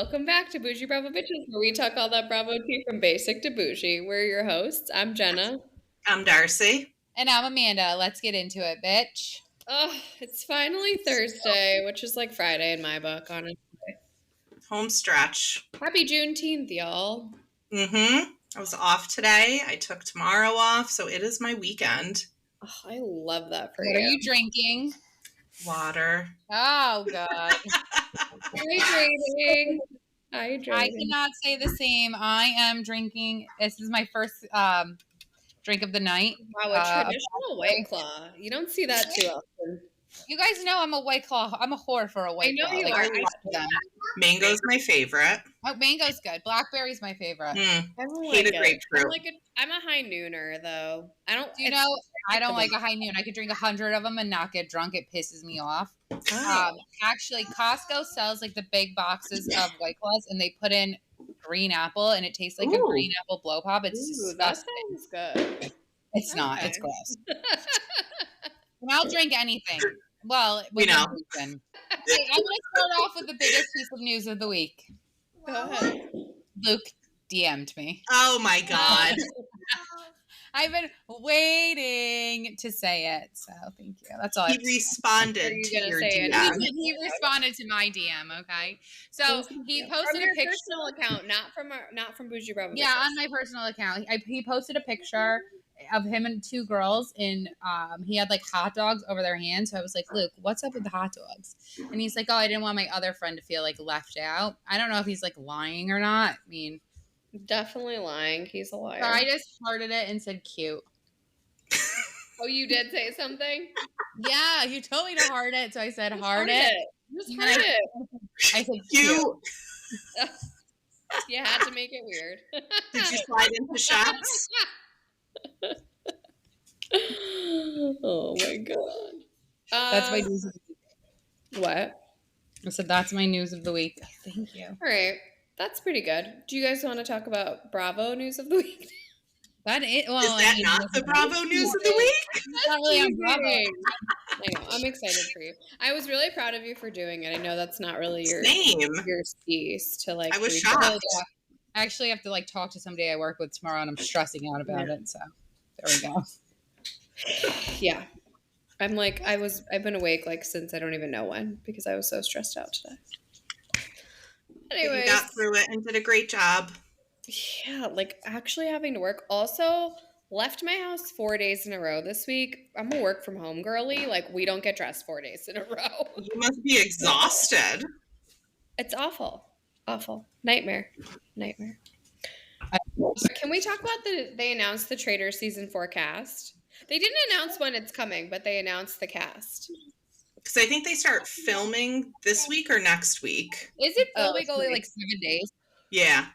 welcome back to Boujee Bravo Bitches, where we talk all that Bravo tea from basic to bougie. We're your hosts. I'm Jenna. I'm Darcy. And I'm Amanda. Let's get into it, bitch. Oh, it's finally Thursday, which is like Friday in my book, honestly. Home stretch. Happy Juneteenth, y'all. I was off today. I took tomorrow off, so it is my weekend. Oh, I love that for you. What are you drinking? Water. Oh, God. Hydrating. I cannot say the same. I am drinking. This is my first drink of the night. Wow, a traditional White Claw. You don't see that too often. You guys know I'm a White Claw. I'm a whore for a White Claw. I know you are. I love them. Mango's my favorite. Oh, mango's good. Blackberry's my favorite. Hated grapefruit. I'm a high nooner though. I don't like a high noon. I could drink 100 of them and not get drunk. It pisses me off. Actually, Costco sells like the big boxes of White Claws, and they put in green apple, and it tastes like a green apple blow pop. It's disgusting. That sounds good. It's not. It's gross. And I'll drink anything. Well, we know. I'm going to start off with the biggest piece of news of the week. Go ahead. Luke DM'd me. Oh my God. I've been waiting to say it, so thank you. That's all. He responded to your DM. He responded to my DM. Okay, so he posted a picture. Personal account, not from Boujee Bravo. Yeah, on my personal account, he posted a picture of him and two girls, and he had like hot dogs over their hands. So I was like, Luke, what's up with the hot dogs? And he's like, oh, I didn't want my other friend to feel like left out. I don't know if he's like lying or not. I mean, definitely lying. He's a liar. So I just hearted it and said cute. Oh, you did say something? Yeah, you told me to heart it, so I said heart it. Just heart it. I said cute. You had to make it weird. Did you slide into shots? Oh my God. That's my news of the week. What? I said that's my news of the week. Thank you. All right. That's pretty good. Do you guys want to talk about Bravo news of the week? That is, well, is that not the Bravo news of the week? Not really on Bravo. I know. I'm excited for you. I was really proud of you for doing it. I know that's not really your piece to like. I was shocked. I actually have to like talk to somebody I work with tomorrow, and I'm stressing out about it. So there we go. Yeah. I'm like, I've been awake like since I don't even know when because I was so stressed out today. Anyways. You got through it and did a great job. Yeah, like actually having to work. Also, left my house 4 days in a row this week. I'm a work from home girly. Like, we don't get dressed 4 days in a row. You must be exhausted. It's awful. Awful. Nightmare. Can we talk about they announced the Traitors season 4 cast? They didn't announce when it's coming, but they announced the cast. Because I think they start filming this week or next week. Is it filming only like 7 days? Yeah.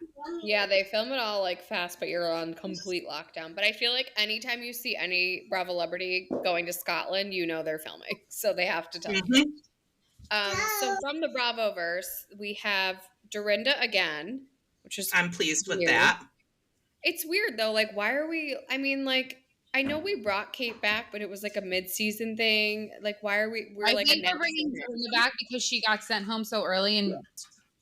Yeah, they film it all like fast, but you're on complete lockdown. But I feel like anytime you see any Bravolebrity going to Scotland, you know they're filming. So they have to tell you. So from the Bravoverse, we have Dorinda again, which is I'm pleased with weird. that. It's weird though. Like, why are we? I mean, like, I know we brought Kate back, but it was like a mid-season thing. Like, why are we? I think they're bringing Dorinda back because she got sent home so early, and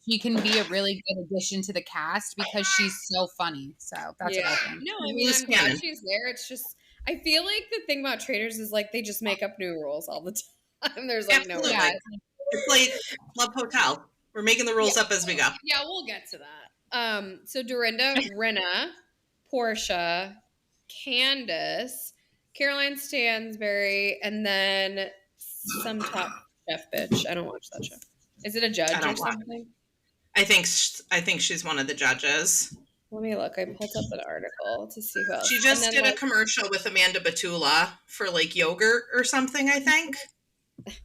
she can be a really good addition to the cast because she's so funny. So that's what I think. No, I mean, I'm glad she's there. It's just, I feel like the thing about Traitors is like they just make up new rules all the time. There's like no. Yeah. It's like Love Hotel. We're making the rules up as we go. Yeah, we'll get to that. So Dorinda, Rinna, Porsha, Candiace, Caroline Stanbury, and then some top chef bitch. I don't watch that show. Is it a judge or something? I think she's one of the judges. Let me look. I pulled up an article to see who else. She just did a commercial with Amanda Batula for like yogurt or something, I think.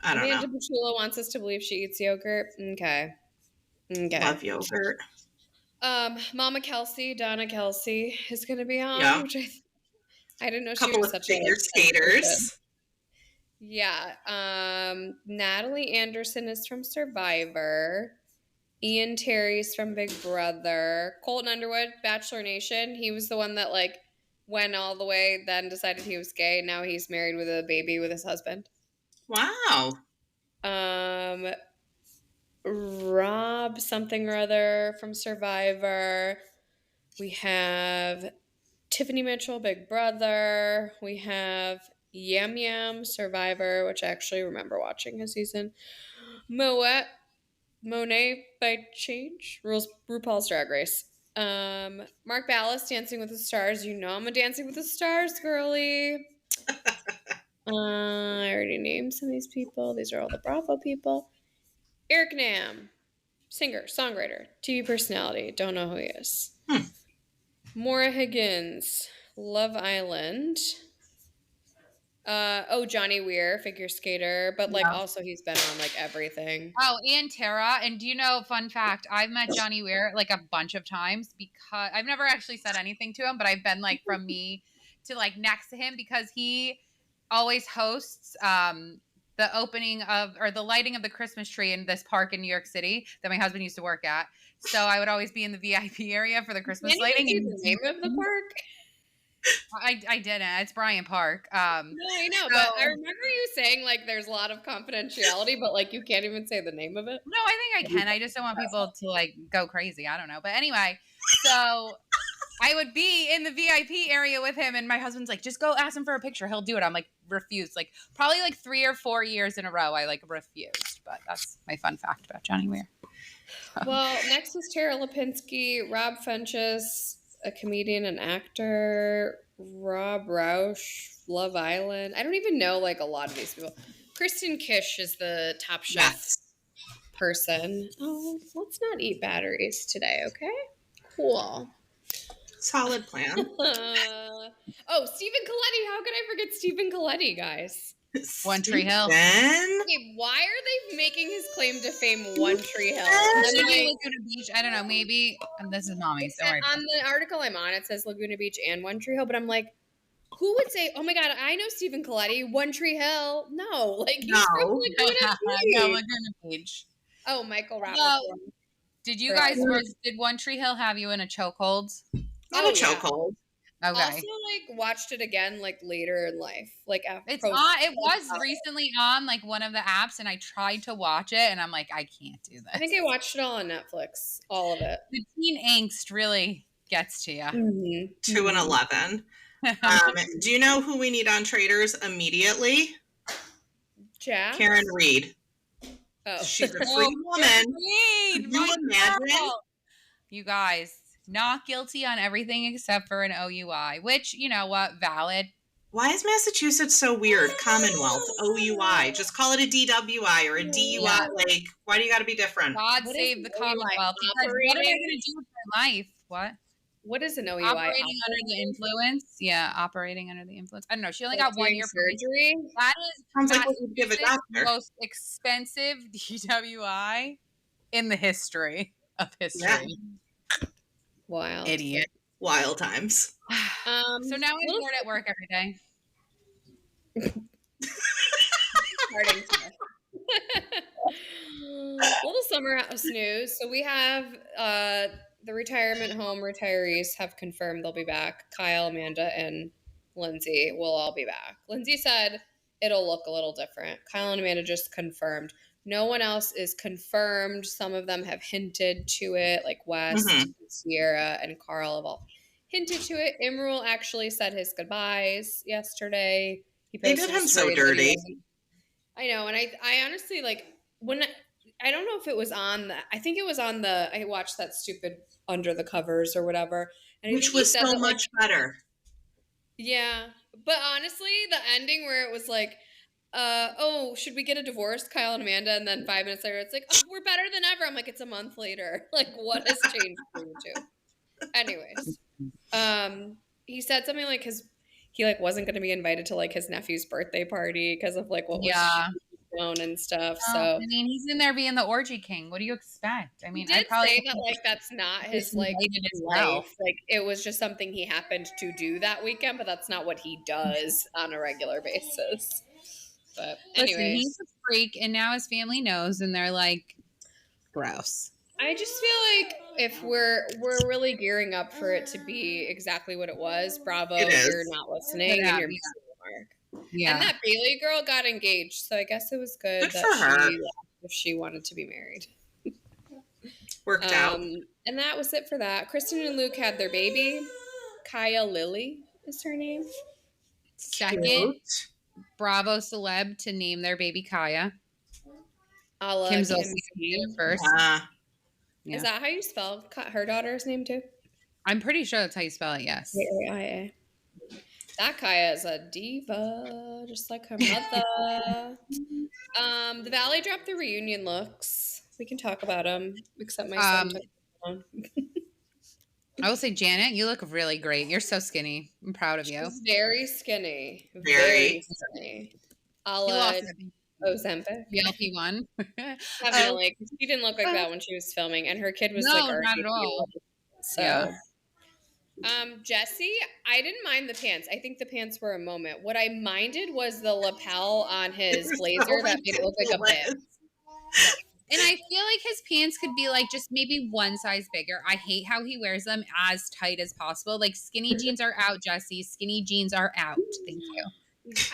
I don't know. Amanda Batula wants us to believe she eats yogurt. Okay. Love yogurt. Mama Kelsey, Donna Kelsey is going to be on. Yeah. Which I didn't know she was such figure skaters. Yeah. Natalie Anderson is from Survivor. Ian Terry's from Big Brother. Colton Underwood, Bachelor Nation. He was the one that like went all the way, then decided he was gay. Now he's married with a baby with his husband. Wow. Rob something or other from Survivor. We have Tiffany Mitchell, Big Brother. We have Yam Yam, Survivor, which I actually remember watching his season. Monet by Change, RuPaul's Drag Race. Mark Ballas, Dancing with the Stars. You know I'm a Dancing with the Stars girly. I already named some of these people. These are all the Bravo people. Eric Nam, singer, songwriter, TV personality. Don't know who he is. Maura Higgins, Love Island. Johnny Weir, figure skater, but like also he's been on like everything. Oh, and Tara. And do you know, fun fact, I've met Johnny Weir like a bunch of times because I've never actually said anything to him, but I've been like from me to like next to him because he always hosts the opening of or the lighting of the Christmas tree in this park in New York City that my husband used to work at. So I would always be in the VIP area for the Christmas lighting. Can you the name of the park? I didn't. It's Bryant Park. No, I know, but I remember you saying like there's a lot of confidentiality, but like you can't even say the name of it. No, I think I can. I just don't want people to like go crazy. I don't know. But anyway, so I would be in the VIP area with him, and my husband's like, just go ask him for a picture. He'll do it. I'm like, refused. Like probably like 3 or 4 years in a row, I like refused. But that's my fun fact about Johnny Weir. Well, next is Tara Lipinski, Rob Funches, a comedian and actor, Rob Roush, Love Island. I don't even know like a lot of these people. Kristen Kish is the Top Chef person. Oh, let's not eat batteries today, okay? Cool. Solid plan. Stephen Coletti. How could I forget Stephen Coletti, guys? One Tree Hill. Okay, why are they making his claim to fame One Tree Hill? Laguna Beach. I don't know. Maybe this is mommy's. On the article I'm on, it says Laguna Beach and One Tree Hill, but I'm like, who would say, "Oh my God, I know Stephen Coletti, One Tree Hill"? No, like he's from Laguna Beach. No, Laguna Beach. Oh, Michael Rappaport. No. Did you guys? Did One Tree Hill have you in a chokehold? Not a chokehold. Okay. Also, like watched it again, like later in life, like after it's on. It was recently on like one of the apps, and I tried to watch it, and I'm like, I can't do this. I think I watched it all on Netflix, all of it. The teen angst really gets to you. Mm-hmm. 2 and 11. Do you know who we need on Traitors immediately? Jack? Karen Reed. Oh, she's a free woman. Reed, you imagine? You guys. Not guilty on everything except for an OUI, which, you know what, valid. Why is Massachusetts so weird? Commonwealth, OUI. Just call it a DWI or a DUI. Yeah. Like, why do you got to be different? God save the Commonwealth. What am I going to do with my life? What is an OUI? Operating under the influence. Yeah, operating under the influence. I don't know. She only got 1 year surgery. That is sounds like what you'd give a doctor. The most expensive DWI in the history of history. Yeah. Wild. Idiot. Wild times. So now I'm bored at work every day. Little summer house news. So we have the retirement home retirees have confirmed they'll be back. Kyle, Amanda, and Lindsay will all be back. Lindsay said it'll look a little different. Kyle and Amanda just confirmed. No one else is confirmed. Some of them have hinted to it, like West, Sierra, and Carl have all hinted to it. Imrul actually said his goodbyes yesterday. They did him so dirty. I know, and I honestly, like, when I don't know if it was on I think it was on I watched that stupid Under the Covers or whatever. And which was so much better. Yeah. But honestly, the ending where it was like, should we get a divorce, Kyle and Amanda? And then 5 minutes later, it's like, oh, we're better than ever. I'm like, it's a month later. Like, what has changed for you two? Anyways, he said something like he like wasn't going to be invited to like his nephew's birthday party because of like what was known and stuff. So I mean, he's in there being the orgy king. What do you expect? I mean, I probably say that like that's not his like life. Like it was just something he happened to do that weekend, but that's not what he does on a regular basis. But anyway, he's a freak, and now his family knows, and they're like, gross. I just feel like if we're really gearing up for it to be exactly what it was, Bravo, you're not listening, and you're missing the mark. Yeah, and that Bailey girl got engaged, so I guess it was good that she left if she wanted to be married. Worked out. And that was it for that. Kristen and Luke had their baby. Kaia Lily is her name. Second Cute. Bravo celeb to name their baby Kaia. Kim Zolciak first. Yeah. Is that how you spell her daughter's name too? I'm pretty sure that's how you spell it, yes. Kaia. That Kaia is a diva, just like her mother. The Valley dropped the reunion looks. We can talk about them, except my son took them on. I will say, Janet, you look really great. You're so skinny. I'm proud of you. She's very skinny. Very skinny. Ozempic. GLP-1. Definitely. She didn't look like that when she was filming, and her kid was like already not at all. So yeah. Jesse, I didn't mind the pants. I think the pants were a moment. What I minded was the lapel on his blazer that made it look like a bib. And I feel like his pants could be like just maybe one size bigger. I hate how he wears them as tight as possible. Like skinny jeans are out, Jesse. Skinny jeans are out. Thank you.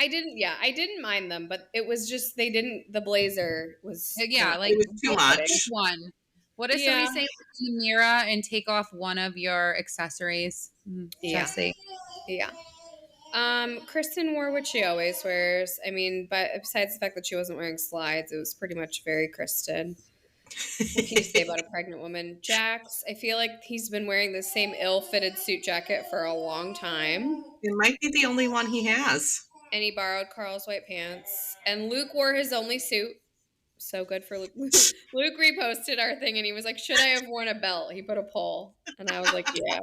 I didn't mind them, but it was just the blazer was like it was too much. One. What does somebody say? Look in the mirror and take off one of your accessories. Jesse. Yeah. Kristen wore what she always wears. I mean, but besides the fact that she wasn't wearing slides, it was pretty much very Kristen. What can you say about a pregnant woman? Jax, I feel like he's been wearing the same ill-fitted suit jacket for a long time. It might be the only one he has. And he borrowed Carl's white pants. And Luke wore his only suit. So good for Luke. Luke reposted our thing and he was like, should I have worn a belt? He put a poll. And I was like, yeah,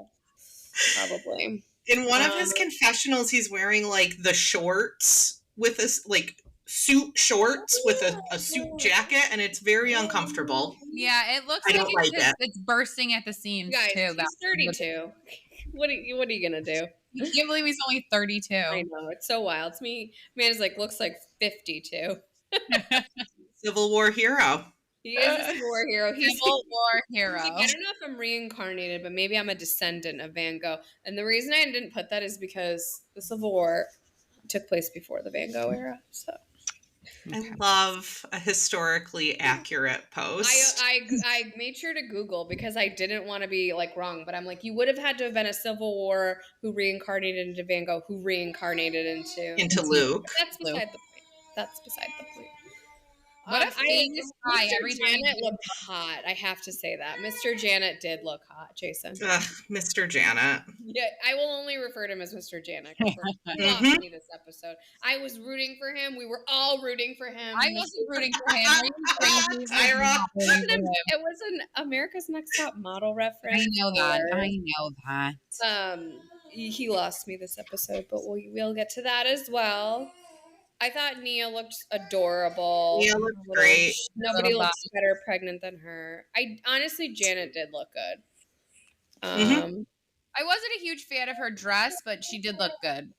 probably. In one of his confessionals, he's wearing like the shorts with this like suit shorts with a suit jacket, and it's very uncomfortable. Yeah, it looks it's bursting at the seams. Guys, too. He's 32. What are you gonna do? I can't believe he's only 32. I know, it's so wild to me. Man is like looks like 52. Civil War hero. He is a Civil War hero. Civil War hero. I don't know if I'm reincarnated, but maybe I'm a descendant of Van Gogh. And the reason I didn't put that is because the Civil War took place before the Van Gogh era. So I love a historically accurate post. I made sure to Google because I didn't want to be like wrong, but I'm like, you would have had to have been a Civil War who reincarnated into Van Gogh, who reincarnated into Luke. But that's beside the point. That's beside the point. What a famous guy. Every Janet looked hot. I have to say that. Mr. Janet did look hot, Jason. Mr. Janet. Yeah, I will only refer to him as Mr. Janet. He lost me this episode. I was rooting for him. We were all rooting for him. I wasn't rooting for him. It was an America's Next Top Model reference. I know that. He lost me this episode, but we'll get to that as well. I thought Nia looked adorable. Nia looked great. Nobody looks better pregnant than her. Honestly, Janet did look good. I wasn't a huge fan of her dress, but she did look good.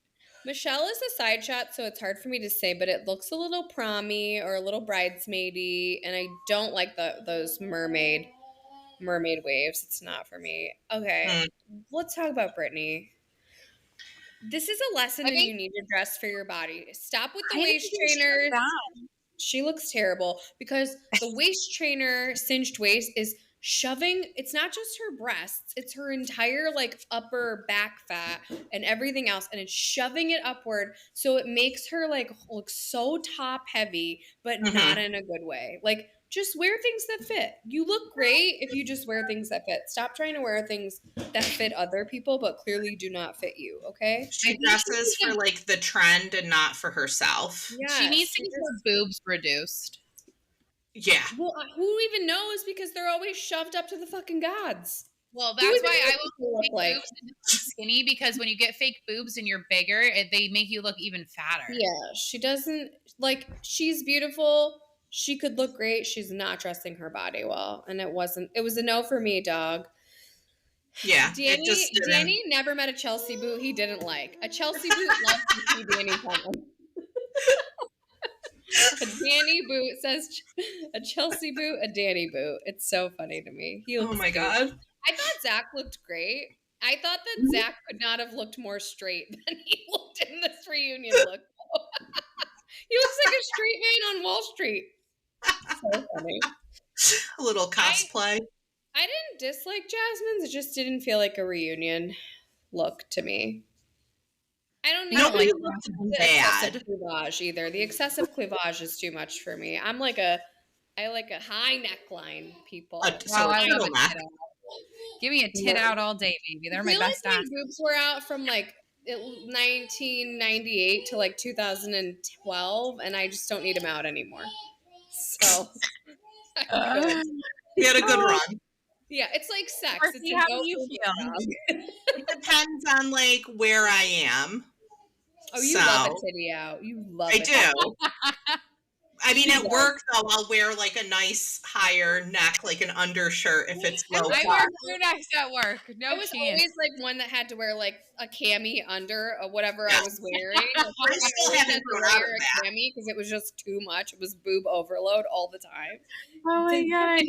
Michelle is a side shot, so it's hard for me to say, but it looks a little prom-y or a little bridesmaid-y, and I don't like those mermaid waves. It's not for me. Okay, let's talk about Brittany. This is a lesson in you need to dress for your body. Stop with the waist trainers. She looks terrible because the waist trainer cinched waist is shoving. It's not just her breasts. It's her entire like upper back fat and everything else. And it's shoving it upward. So it makes her like look so top heavy, but not in a good way. Like just wear things that fit. You look great if you just wear things that fit. Stop trying to wear things that fit other people, but clearly do not fit you, okay? She dresses for, like, the trend and not for herself. Yes, she needs to get her boobs reduced. Yeah. Well, who even knows? Because they're always shoved up to the fucking gods. Well, that's why I will fake boobs and skinny, because when you get fake boobs and you're bigger, they make you look even fatter. Yeah, she doesn't, like, she's beautiful. She could look great. She's not dressing her body well. And it was a no for me, dog. Yeah. Danny never met a Chelsea boot he didn't like. A Chelsea boot loves to see Danny coming. A Danny boot says a Chelsea boot, a Danny boot. It's so funny to me. Oh my God. I thought Zach looked great. I thought that Zach could not have looked more straight than he looked in this reunion look. He looks like a straight man on Wall Street. So funny. A little cosplay. I didn't dislike Jasmine's. It just didn't feel like a reunion look to me. I don't need Nobody like looked the bad. excessive cleavage either. The excessive cleavage is too much for me. I like a high neckline, people. So I love turtleneck. it. Give me a tit out all day, baby. They're my best my ass. boobs were out from like 1998 to like 2012, and I just don't need them out anymore. So I'm good. We had a good run. Yeah, it's like sex. Marcy, how do you feel? It depends on like where I am. Oh, you love a titty out. You love it. I do. I mean, at work, though, I'll wear like a nice higher neck, like an undershirt if it's low. I wear crew necks at work. No I was chance. always like one that had to wear like a cami under whatever I was wearing. Like, I still haven't grown out of that. Cami because it was just too much. It was boob overload all the time. Oh my god!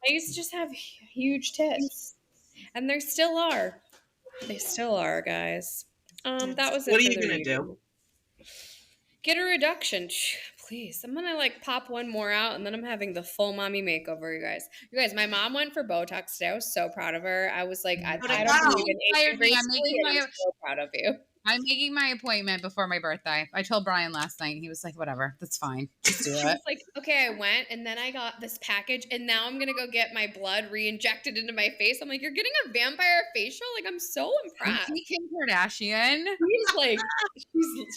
I used to just have huge tits, and there still are. They still are, guys. That was it. What are you gonna do? Get a reduction, please. I'm gonna like pop one more out, and then I'm having the full mommy makeover, you guys. You guys, my mom went for Botox today. I was so proud of her. I was like, I don't believe I'm so proud of you. I'm making my appointment before my birthday. I told Brian last night. He was like, whatever, that's fine. Just do it. I was like, okay, I went, and then I got this package, and now I'm gonna go get my blood re-injected into my face. I'm like, you're getting a vampire facial? Like, I'm so impressed. Kim Kardashian. She's like,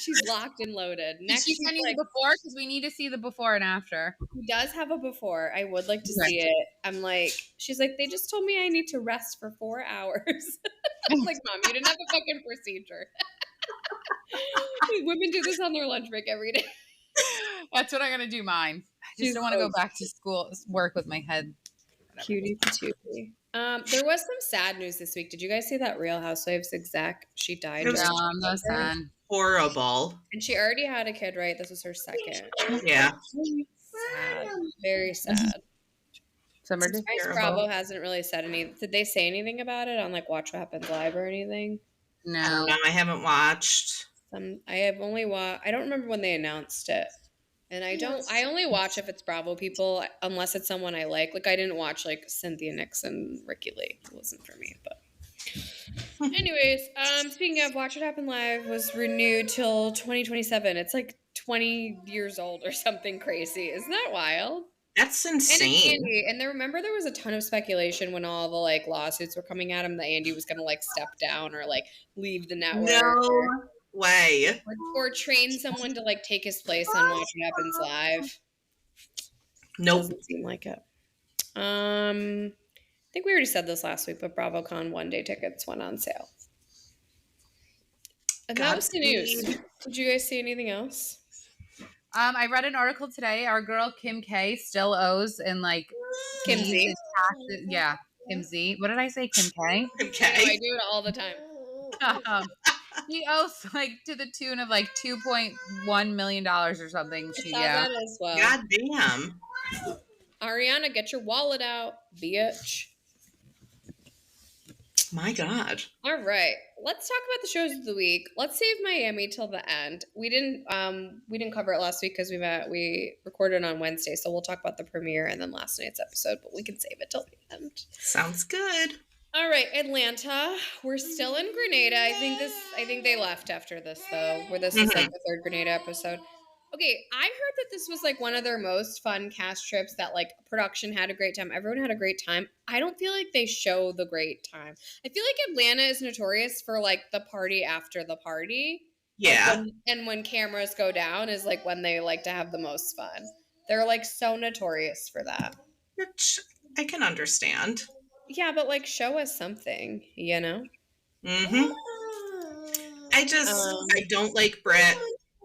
she's locked and loaded. Did she send you the before? Because we need to see the before and after. She does have a before. I would like to see it. I'm like, she's like, they just told me I need to rest for 4 hours. I'm like, Mom, you didn't have a fucking procedure. Women do this on their lunch break every day. That's what I'm gonna do mine. I just don't want to go back to school, work with my head. Whatever. Cutie patootie. There was some sad news this week. Did you guys see that Real Housewives exec? She died. No, sad. Horrible. And she already had a kid, right? This was her second. Yeah. Sad. Very sad. Somebody Bravo hasn't really said anything. Did they say anything about it on like Watch What Happens Live or anything? No, I haven't watched. I have only watched. I don't remember when they announced it, and I only watch if it's Bravo people, unless it's someone I like. Like I didn't watch like Cynthia Nixon, Ricky Lee. It wasn't for me. But anyways, speaking of Watch What Happened Live was renewed till 2027. It's like 20 years old or something crazy. Isn't that wild? That's insane. And remember there was a ton of speculation when all the like lawsuits were coming at him that Andy was going to like step down or like leave the network. No way. Or train someone to like take his place on Watch What Happens Live. Nope. Doesn't seem like it. I think we already said this last week, but BravoCon 1-day tickets went on sale. And that was the news. Did you guys see anything else? I read an article today. Our girl Kim K still owes in like Kim Z. Yeah, Kim Z. What did I say? Kim K. Kim K. I do it all the time. He owes like to the tune of like $2.1 million or something. That as well. God damn. Ariana, get your wallet out, bitch. My God. All right, let's talk about the shows of the week. Let's save Miami till the end. We didn't cover it last week because we recorded on Wednesday, so we'll talk about the premiere and then last night's episode. But we can save it till the end. Sounds good. All right, Atlanta. We're still in Grenada. I think they left after this though. Where this is like the third Grenada episode. Okay, I heard that this was like one of their most fun cast trips, that like production had a great time. Everyone had a great time. I don't feel like they show the great time. I feel like Atlanta is notorious for like the party after the party. Yeah. And when cameras go down is like when they like to have the most fun. They're like so notorious for that. Which I can understand. Yeah, but like show us something, you know? Mm-hmm. I don't like Brit.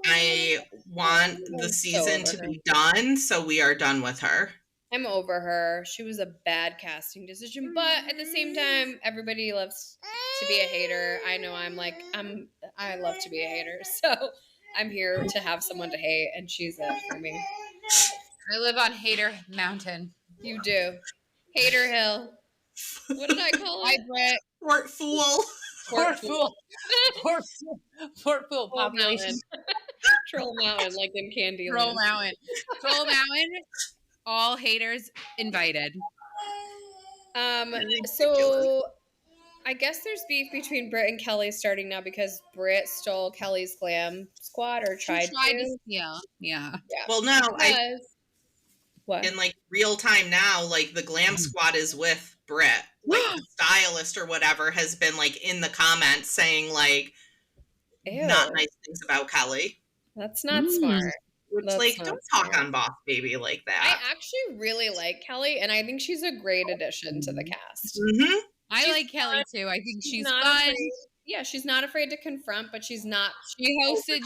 I want the season to be done, so we are done with her. I'm over her. She was a bad casting decision, but at the same time, everybody loves to be a hater. I know I love to be a hater, so I'm here to have someone to hate, and she's it for me. I live on Hater Mountain. You do. Hater Hill. What did I call it? Hi, Brett. Port Fool. Port Fool. Port Fool population. Troll Mountain, like in Candiace. Troll Mountain. All haters invited. So I guess there's beef between Britt and Kelly starting now because Britt stole Kelly's glam squad or tried to. steal. Yeah. Well, no, What? in like real time now, like the glam squad is with Britt. Like the stylist or whatever has been like in the comments saying like not nice things about Kelly. That's not smart. Which That's like not don't smart. talk on Boss Baby like that. I actually really like Kelly, and I think she's a great addition to the cast. Mm-hmm. I She's like Kelly too. I think she's not fun. afraid. Yeah, she's not afraid to confront, but she's not. She hosted.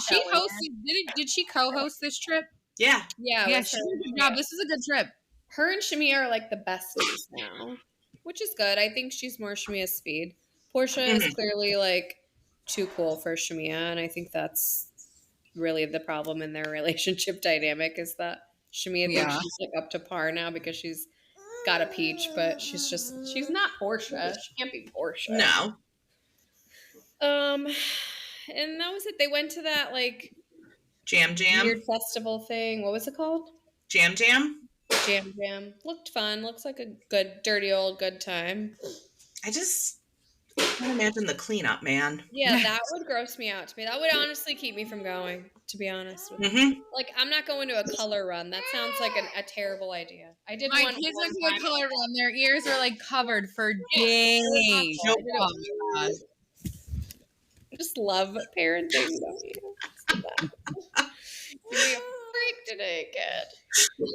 Did she co-host this trip? Yeah. Yeah, Yeah, with she her. did a good job. This is a good trip. Her and Shamea are like the besties now, which is good. I think she's more Shamea's speed. Porsha is clearly like too cool for Shamea, and I think that's really the problem in their relationship dynamic is that Shamea thinks she's like up to par now because she's got a peach, but she's not Porsha. She can't be Porsha. No. And that was it. They went to that like Jam weird festival thing. What was it called? Jam. Jam. Looked fun. Looks like a good, dirty old good time. I just can't imagine the cleanup, man. Yeah, that would gross me out to me. That would honestly keep me from going, to be honest with you. Like, I'm not going to a color run. That sounds like a terrible idea. I did My one. kids are doing a color run. Their ears are like covered for days. Nope. Oh my God. I just love parenting. Don't you? Give me a freak today, kid.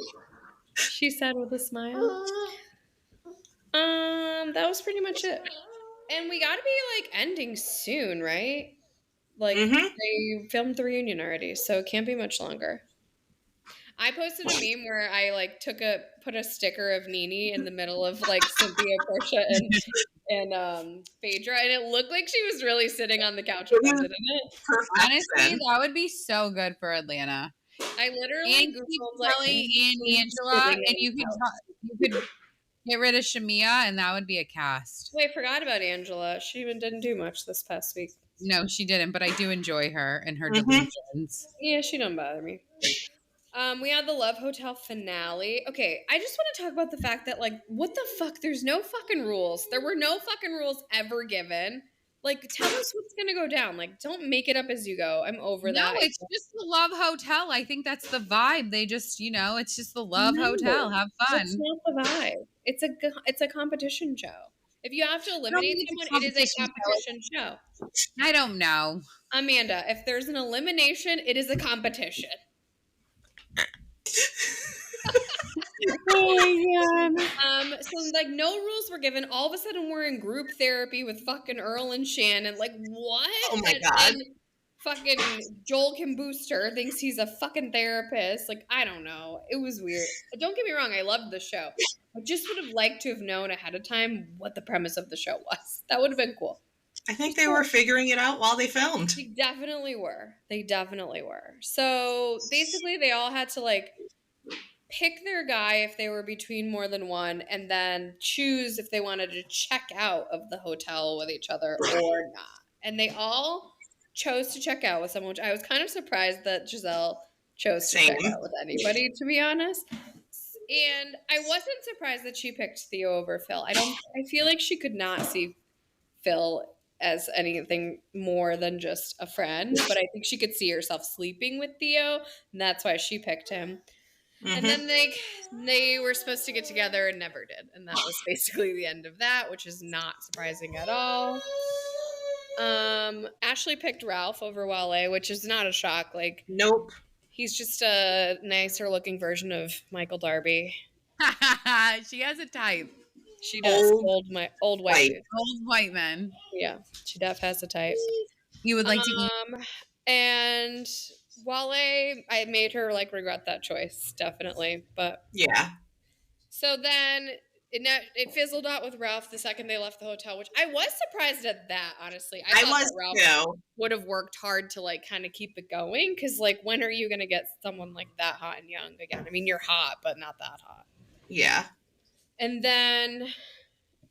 She said with a smile. That was pretty much it. And we got to be like ending soon, right? Like they filmed the reunion already, so it can't be much longer. I posted a meme where I like put a sticker of Nene in the middle of like Cynthia, Porsha, and Phaedra, and it looked like she was really sitting on the couch with them, didn't it? Perfect. Honestly, that would be so good for Atlanta. I literally googled like Kelly and Angela, and you could get rid of Shamea, and that would be a cast. Wait, I forgot about Angela. She even didn't do much this past week. No, she didn't, but I do enjoy her and her delusions. Yeah, she don't bother me. We had the Love Hotel finale. Okay, I just want to talk about the fact that, like, what the fuck? There's no fucking rules. There were no fucking rules ever given. Like, tell us what's gonna go down. Like, don't make it up as you go. I'm over that. No, it's just the Love Hotel. I think that's the vibe. They just, it's just the Love Hotel. Have fun. It's not the vibe. It's a competition show. If you have to eliminate someone, it is a competition show. I don't know. Amanda, if there's an elimination, it is a competition. Oh my God. So like no rules were given. All of a sudden we're in group therapy with fucking Earl and Shannon. Like what? Oh my God. And fucking Joel Kim Booster thinks he's a fucking therapist. Like I don't know. It was weird. But don't get me wrong, I loved the show. I just would have liked to have known ahead of time what the premise of the show was. That would have been cool. I think they were figuring it out while they filmed. They definitely were. So basically they all had to like pick their guy if they were between more than one and then choose if they wanted to check out of the hotel with each other or not. And they all chose to check out with someone, which I was kind of surprised that Giselle chose to check out with anybody, to be honest. And I wasn't surprised that she picked Theo over Phil. I feel like she could not see Phil as anything more than just a friend, but I think she could see herself sleeping with Theo, and that's why she picked him. And then they were supposed to get together and never did. And that was basically the end of that, which is not surprising at all. Ashley picked Ralph over Wale, which is not a shock. Like, nope. He's just a nicer looking version of Michael Darby. She has a type. She does. Old white dude. Old white men. Yeah, she def has a type. You would like to eat. And Wale, I made her like regret that choice, definitely. But yeah. So then it fizzled out with Ralph the second they left the hotel, which I was surprised at that, honestly. I thought that Ralph would have worked hard to like kind of keep it going, because like when are you gonna get someone like that hot and young again? I mean, you're hot, but not that hot. Yeah. And then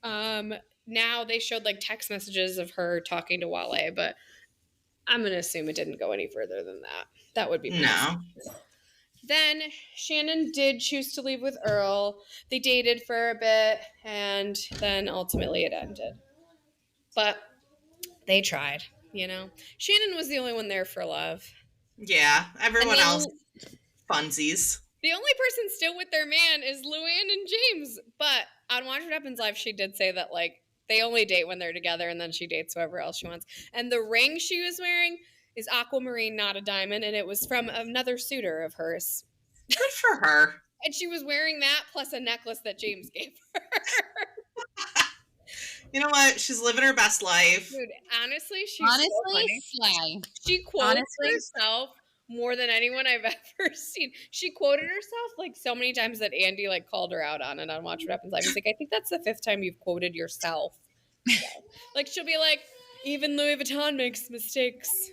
now they showed like text messages of her talking to Wale, but I'm gonna assume it didn't go any further than that. That would be no. Then Shannon did choose to leave with Earl. They dated for a bit, and then ultimately it ended. But they tried, you know. Shannon was the only one there for love. Yeah, everyone else, funsies. The only person still with their man is Luann and James. But on Watch What Happens Live, she did say that, like, they only date when they're together, and then she dates whoever else she wants. And the ring she was wearing is aquamarine, not a diamond, and it was from another suitor of hers. Good for her. And she was wearing that plus a necklace that James gave her. You know what? She's living her best life. Dude, honestly, she's so funny. slay. She quotes herself more than anyone I've ever seen. She quoted herself like so many times that Andy like called her out on it on Watch What Happens Live. He's like, I think that's the 5th time you've quoted yourself. Like she'll be like, even Louis Vuitton makes mistakes.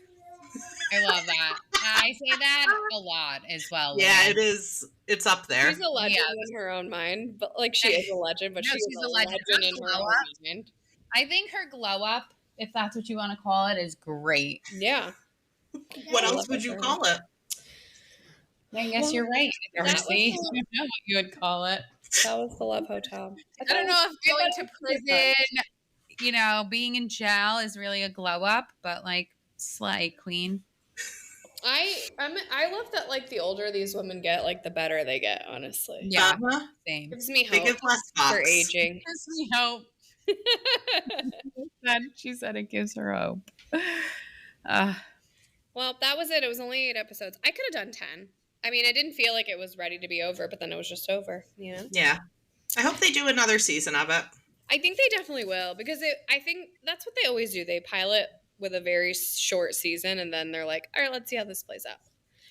I love that. I say that a lot as well. Yeah, it is. It's up there. She's a legend in her own mind, but like she is a legend, but she's a legend in her own mind. I think her glow up, if that's what you want to call it, is great. Yeah. What else would you call it? I guess you're right. I don't know what you would call it. That was the Love Hotel. I don't know if going to prison, you know, being in jail is really a glow up, but like slay queen. I love that like the older these women get, like the better they get, honestly. Yeah. Same. Gives me hope they give less for aging. Gives me hope. She said it gives her hope. Well, that was it. It was only 8 episodes. I could have done 10. I mean, I didn't feel like it was ready to be over, but then it was just over, you know? Yeah. I hope they do another season of it. I think they definitely will, because I think that's what they always do. They pilot with a very short season, and then they're like, all right, let's see how this plays out.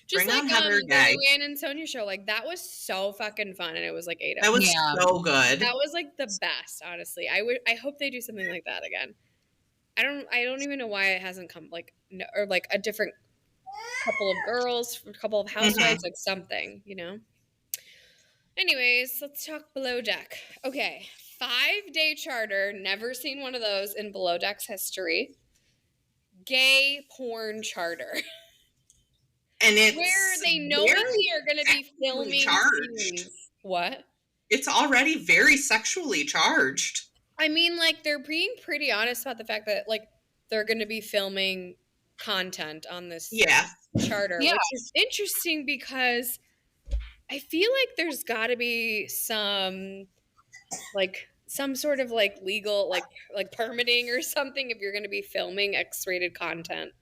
Just Bring like on Heather the Luann and Sonia show. Like, that was so fucking fun, and it was like 8 episodes. That was so good. That was like the best, honestly. I hope they do something like that again. I don't even know why it hasn't come, like, or like a different couple of girls, a couple of housewives, like something, you know? Anyways, let's talk Below Deck. Okay, 5-day charter. Never seen one of those in Below Deck's history. Gay porn charter. And it's where they knowingly are going to be filming scenes. What? It's already very sexually charged. I mean, like, they're being pretty honest about the fact that, like, they're going to be filming content on this charter, which is interesting because I feel like there's got to be some sort of, like, legal, like permitting or something if you're going to be filming X-rated content.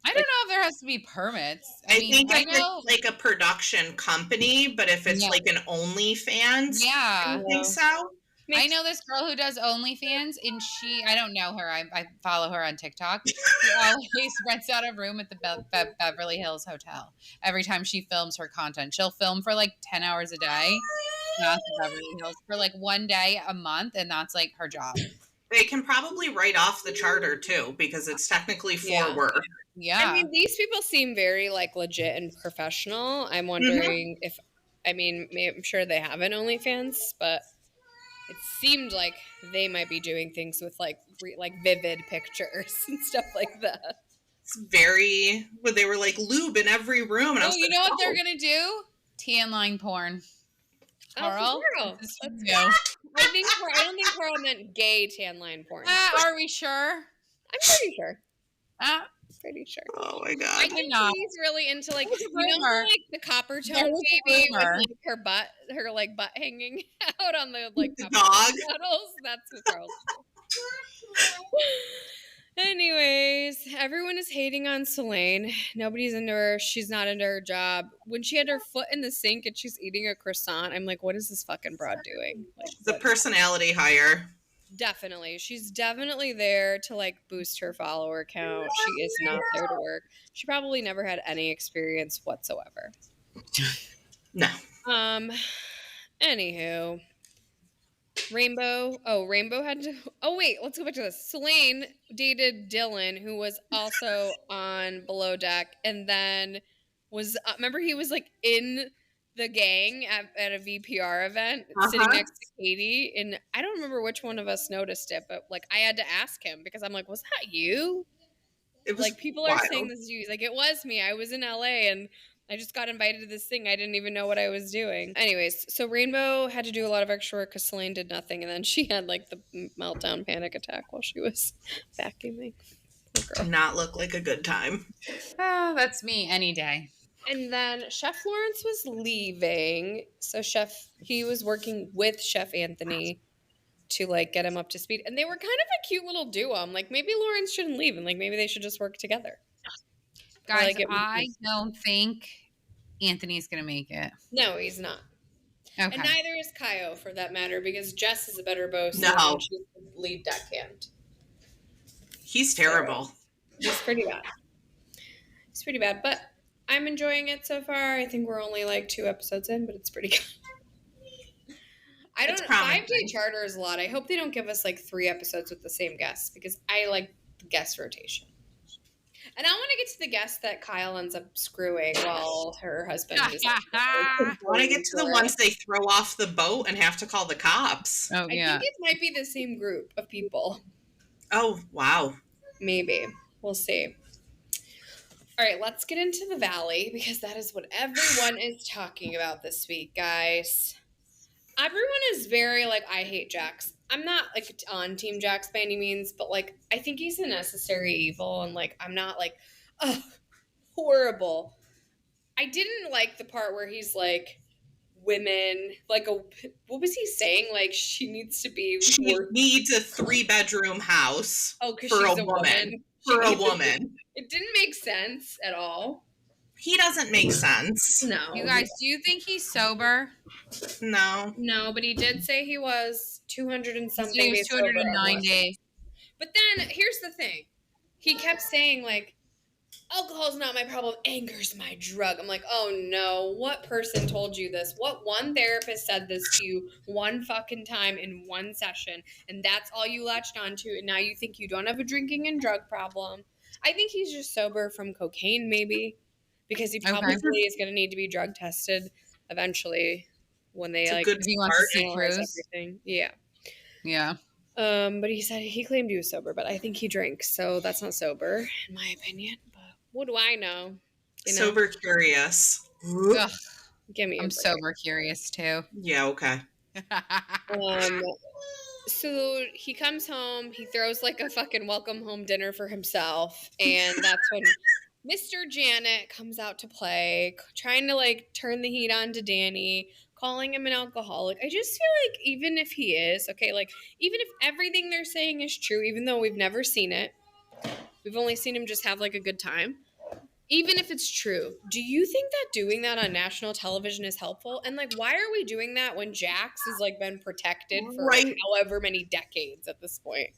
I don't know if there has to be permits. I think it's like a production company, but if it's like an OnlyFans, I think so. I know this girl who does OnlyFans, and I don't know her. I follow her on TikTok. She always rents out a room at the Beverly Hills Hotel. Every time she films her content, she'll film for like 10 hours a day. Not the Beverly Hills for like 1 day a month, and that's like her job. They can probably write off the charter too, because it's technically for work. Yeah. I mean, these people seem very like legit and professional. I'm wondering if, I mean, I'm sure they have an OnlyFans, but it seemed like they might be doing things with like vivid pictures and stuff like that. It's very, they were like lube in every room. And I was you know what they're going to do? Tan line porn. Carl? Let's go. I don't think Carl meant gay tan line porn. Are we sure? I'm pretty sure. Pretty sure. Oh my god! I think he's really into like like the copper tone baby with like her butt hanging out on the like the dog models. That's what Carl's Anyways, everyone is hating on Solene. Nobody's into her. She's not into her job. When she had her foot in the sink and she's eating a croissant, I'm like, what is this fucking broad doing? Like, the personality hire. Definitely. She's definitely there to like boost her follower count. She is not there to work. She probably never had any experience whatsoever. No. Anywho. Rainbow had to... Oh, wait. Let's go back to this. Solene dated Dylan, who was also on Below Deck, and then was... remember, he was, like, in the gang at a VPR event, sitting next to Katie, and I don't remember which one of us noticed it, but, like, I had to ask him, because I'm like, was that you? It was like, people wild. are saying this to you. Like, it was me. I was in LA, and I just got invited to this thing. I didn't even know what I was doing. Anyways, so Rainbow had to do a lot of extra work because Solene did nothing. And then she had like the meltdown panic attack while she was vacuuming. Poor girl. Did not look like a good time. Oh, that's me any day. And then Chef Lawrence was leaving. So he was working with Chef Anthony to like get him up to speed. And they were kind of a cute little duo. I'm like, maybe Lawrence shouldn't leave and like maybe they should just work together. Guys, I don't think Anthony's going to make it. No, he's not. Okay. And neither is Caio, for that matter, because Jess is a better boaster. No. She's the lead deckhand. He's terrible. He's pretty bad. It's pretty bad, but I'm enjoying it so far. I think we're only like 2 episodes in, but it's pretty good. 5-day charter is a lot. I hope they don't give us like 3 episodes with the same guests because I like the guest rotation. And I want to get to the guest that Kyle ends up screwing while her husband is. I want to get to the ones they throw off the boat and have to call the cops. Oh, yeah. I think it might be the same group of people. Oh, wow. Maybe. We'll see. All right, let's get into the Valley because that is what everyone is talking about this week, guys. Everyone is very like, I hate Jax. I'm not like on Team Jax by any means, but like I think he's a necessary evil, and like I'm not like, oh, horrible. I didn't like the part where he's like, women, like what was he saying? Like she needs to be. She needs a 3-bedroom house. Oh, because for she's a woman. For a woman. It didn't make sense at all. He doesn't make sense. No. You guys, do you think he's sober? No. No, but he did say he was 200 and something He was days 209 days. But then, here's the thing. He kept saying, like, alcohol's not my problem, anger's my drug. I'm like, oh no, what person told you this? What one therapist said this to you one fucking time in one session, and that's all you latched onto, and now you think you don't have a drinking and drug problem? I think he's just sober from cocaine, maybe. Because he probably is going to need to be drug tested eventually when they like. If he wants to see Cruz. Everything. Yeah. Yeah. But he claimed he was sober, but I think he drinks, so that's not sober in my opinion. But what do I know? Sober curious. Ugh. Give me. I'm sober curious too. Yeah. Okay. So he comes home. He throws like a fucking welcome home dinner for himself, and that's when Mr. Janet comes out to play, trying to like turn the heat on to Danny, calling him an alcoholic. I just feel like even if he is, okay, like even if everything they're saying is true, even though we've never seen it, we've only seen him just have like a good time. Even if it's true, do you think that doing that on national television is helpful? And like, why are we doing that when Jax has like been protected for like, however many decades at this point?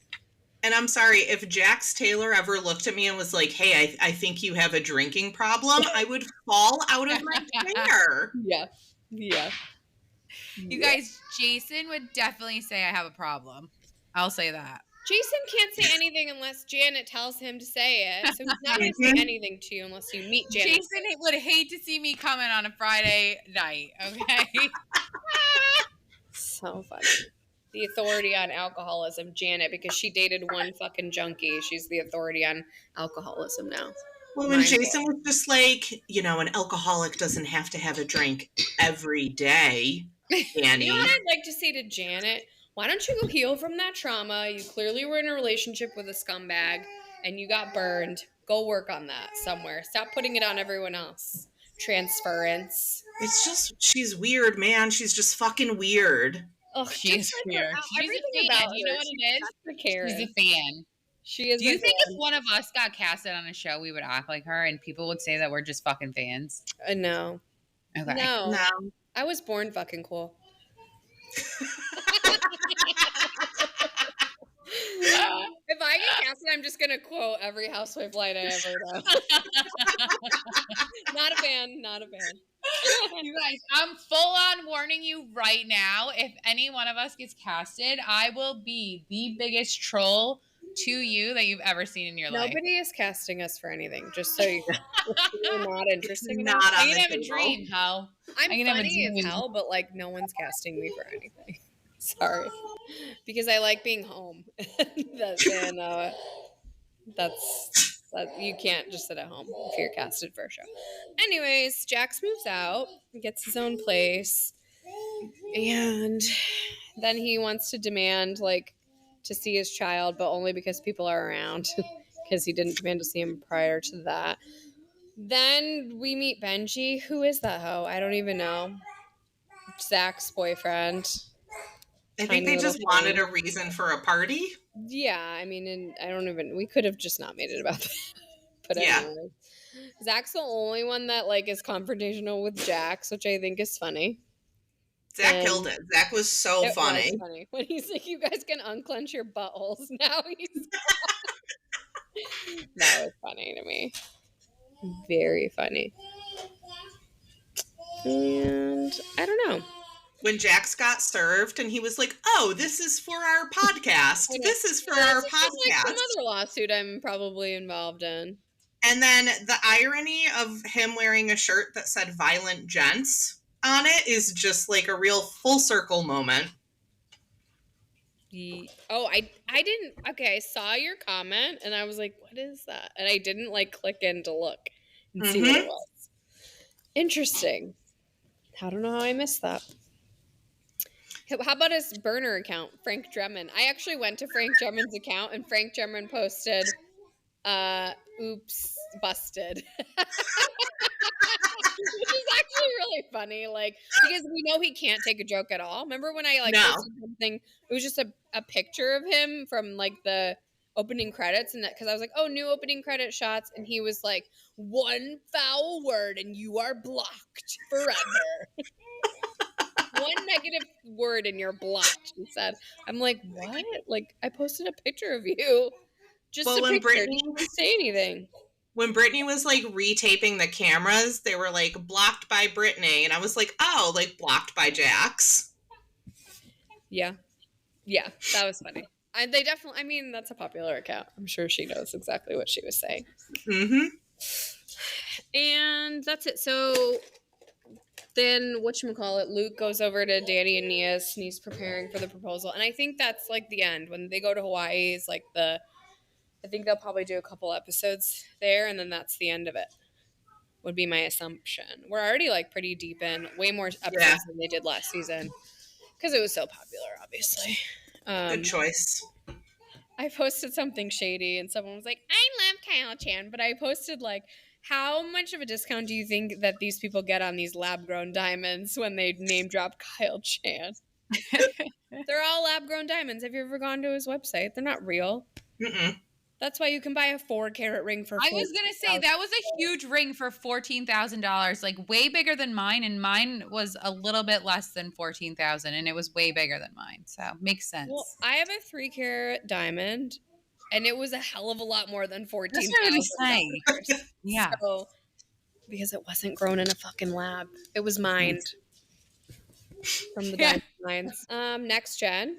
And I'm sorry, if Jax Taylor ever looked at me and was like, hey, I think you have a drinking problem, I would fall out of my chair. Yeah. Yeah. You guys, Jason would definitely say I have a problem. I'll say that. Jason can't say anything unless Janet tells him to say it. So he's not going to say anything to you unless you meet Janet. Jason would hate to see me coming on a Friday night, okay? So funny. The authority on alcoholism, Janet, because she dated one fucking junkie. She's the authority on alcoholism now. Well, when Jason was just like, an alcoholic doesn't have to have a drink every day, Danny. You know what I'd like to say to Janet? Why don't you go heal from that trauma? You clearly were in a relationship with a scumbag and you got burned. Go work on that somewhere. Stop putting it on everyone else. Transference. It's just, she's weird, man. She's just fucking weird. Oh, she's weird. She's a fan. You know what it is? She's a fan. She is. Do you think if one of us got casted on a show, we would act like her and people would say that we're just fucking fans? No. Okay. No. I was born fucking cool. If I get casted, I'm just gonna quote every housewife line I ever know. Not a fan. You guys, I'm full on warning you right now. If any one of us gets casted, I will be the biggest troll to you that you've ever seen in your life. Nobody is casting us for anything. Just so you're not interesting enough. I'm gonna have a dream, hell. I'm funny as hell, but like no one's casting me for anything. Sorry, because I like being home. That's You can't just sit at home if you're casted for a show. Anyways, Jax moves out, gets his own place, and then he wants to demand, like, to see his child, but only because people are around, because he didn't demand to see him prior to that. Then we meet Benji. Who is that hoe? I don't even know. Zach's boyfriend. I think they just wanted a reason for a party. Yeah, I mean, and we could have just not made it about that. But anyway. Zach's the only one that, like, is confrontational with Jax, which I think is funny. Zach killed it. Zach was so funny. It was funny. When he's like, you guys can unclench your buttholes. Now he's... That was funny to me. Very funny. And I don't know. When Jax got served and he was like, oh, this is for our podcast. This is for our podcast. Like another lawsuit I'm probably involved in. And then the irony of him wearing a shirt that said Violent Gents on it is just like a real full circle moment. Oh, I didn't. Okay, I saw your comment and I was like, what is that? And I didn't like click in to look and see what it was. Interesting. I don't know how I missed that. How about his burner account, Frank Drummond? I actually went to Frank Drummond's account and Frank Drummond posted, oops, busted. Which is actually really funny, like, because we know he can't take a joke at all. Remember when I posted something? It was just a picture of him from like the opening credits, and that because I was like, oh, new opening credit shots, and he was like, one foul word and you are blocked forever. One negative word and you're blocked, he said. I'm like, what? Like, I posted a picture of you. Just a picture. Didn't say anything. When Brittany was like retaping the cameras, they were like blocked by Brittany. And I was like, oh, like blocked by Jax. Yeah. Yeah, that was funny. They definitely, I mean, that's a popular account. I'm sure she knows exactly what she was saying. Mm-hmm. And that's it. So then, whatchamacallit, Luke goes over to Danny and Nia's and he's preparing for the proposal. And I think that's like the end. When they go to Hawaii is like I think they'll probably do a couple episodes there, and then that's the end of it, would be my assumption. We're already like pretty deep in, way more episodes than they did last season, because it was so popular, obviously. Good choice. I posted something shady, and someone was like, I love Kyle Chan, but I posted like, how much of a discount do you think that these people get on these lab-grown diamonds when they name drop Kyle Chan? They're all lab-grown diamonds. Have you ever gone to his website? They're not real. Mm-mm. That's why you can buy a 4-carat ring for $14,000. I was going to say, that was a huge ring for $14,000, like way bigger than mine. And mine was a little bit less than $14,000, and it was way bigger than mine. So makes sense. Well, I have a 3-carat diamond, and it was a hell of a lot more than $14,000. That's what I was saying. Yeah. So, because it wasn't grown in a fucking lab. It was mined from the diamond mines. Next gen.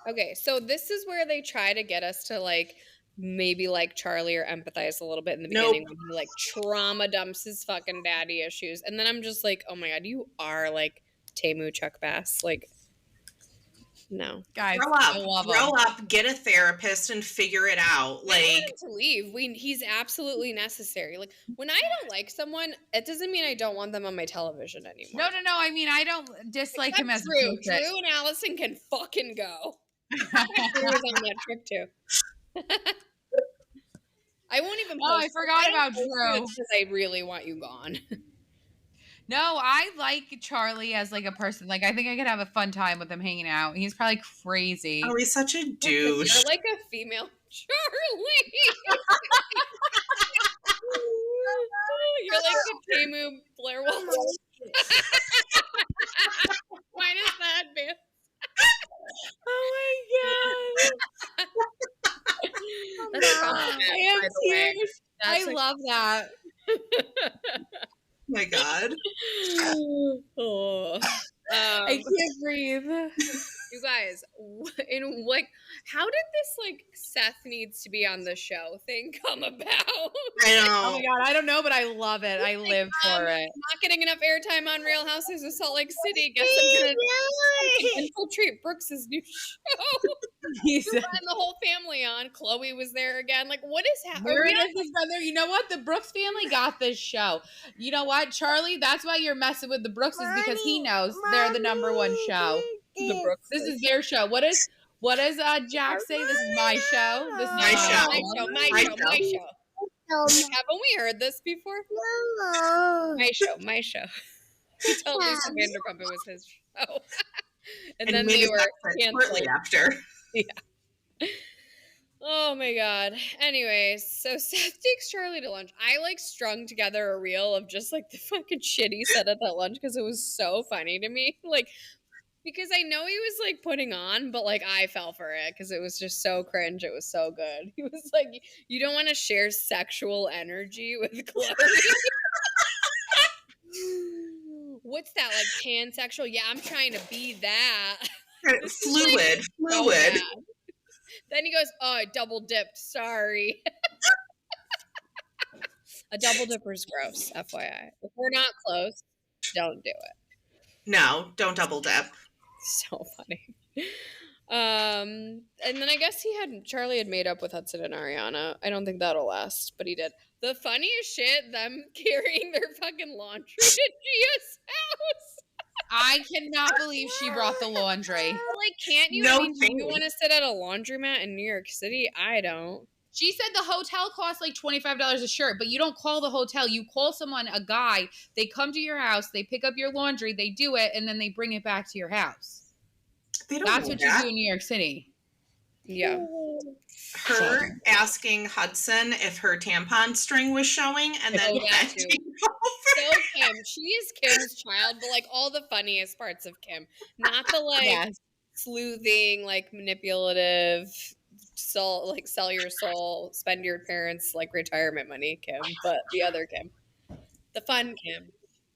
Okay, so this is where they try to get us to like maybe like Charlie or empathize a little bit in the beginning when he like trauma dumps his fucking daddy issues. And then I'm just like, oh my God, you are like Temu Chuck Bass. Like, no. Guys, grow up, get a therapist and figure it out. Like, I want him to leave. He's absolutely necessary. Like, when I don't like someone, it doesn't mean I don't want them on my television anymore. No. I mean, I don't dislike him as Drew. Drew and Allison can fucking go. Drew was on that trip too. I won't even. Oh, I forgot about Drew. Because I really want you gone. No, I like Charlie as like a person. Like, I think I could have a fun time with him hanging out. He's probably crazy. Oh, he's such a douche. You're like a female Charlie. You're like the Temu Blair Waldorf. Minus that, man. Oh my God. That's a compliment, I by the way. I love that. My God. Oh. I can't breathe. You guys, in like, how did this like Seth needs to be on the show thing come about? I know. Oh my God, I don't know, but I love it. I live for it. Not getting enough airtime on Real Houses of Salt Lake City. Guess I'm gonna infiltrate Brooks's new show. He We're said, letting the whole family on. Chloe was there again. Like, what is happening? Meredith is brother. You know what? The Brooks family got this show. You know what, Charlie? That's why you're messing with the Brookses because he knows they're the number one show. The Brooks. This is their show. What does Jack say? This is my show. This is My show. My show. Like, haven't we heard this before? My show. He told Lisa Vanderpump it was his show. and then they were shortly after. Yeah. Oh my god. Anyways, so Seth takes Charlie to lunch. I like strung together a reel of just like the fucking shit he said at that lunch because it was so funny to me. Like, because I know he was like putting on, but like I fell for it because it was just so cringe. It was so good. He was like, you don't want to share sexual energy with Chloe. What's that, like pansexual? Yeah, I'm trying to be that. Fluid. So then he goes, oh, I double dipped. Sorry. A double dipper is gross, FYI. If we're not close, don't do it. No, don't double dip. So funny. And then I guess Charlie had made up with Hudson and Ariana. I don't think that'll last, but he did. The funniest shit, them carrying their fucking laundry to Gia's house. I cannot believe she brought the laundry. Like, can't you? No, do you want to sit at a laundromat in New York City? I don't. She said the hotel costs like $25 a shirt, but you don't call the hotel. You call someone, a guy. They come to your house. They pick up your laundry. They do it, and then they bring it back to your house. That's what you do in New York City. Yeah. Her asking Hudson if her tampon string was showing, and then So Kim, she is Kim's child, but like all the funniest parts of Kim, not the like sleuthing, like manipulative, sell your soul, spend your parents' like retirement money, Kim, but the other Kim, the fun Kim,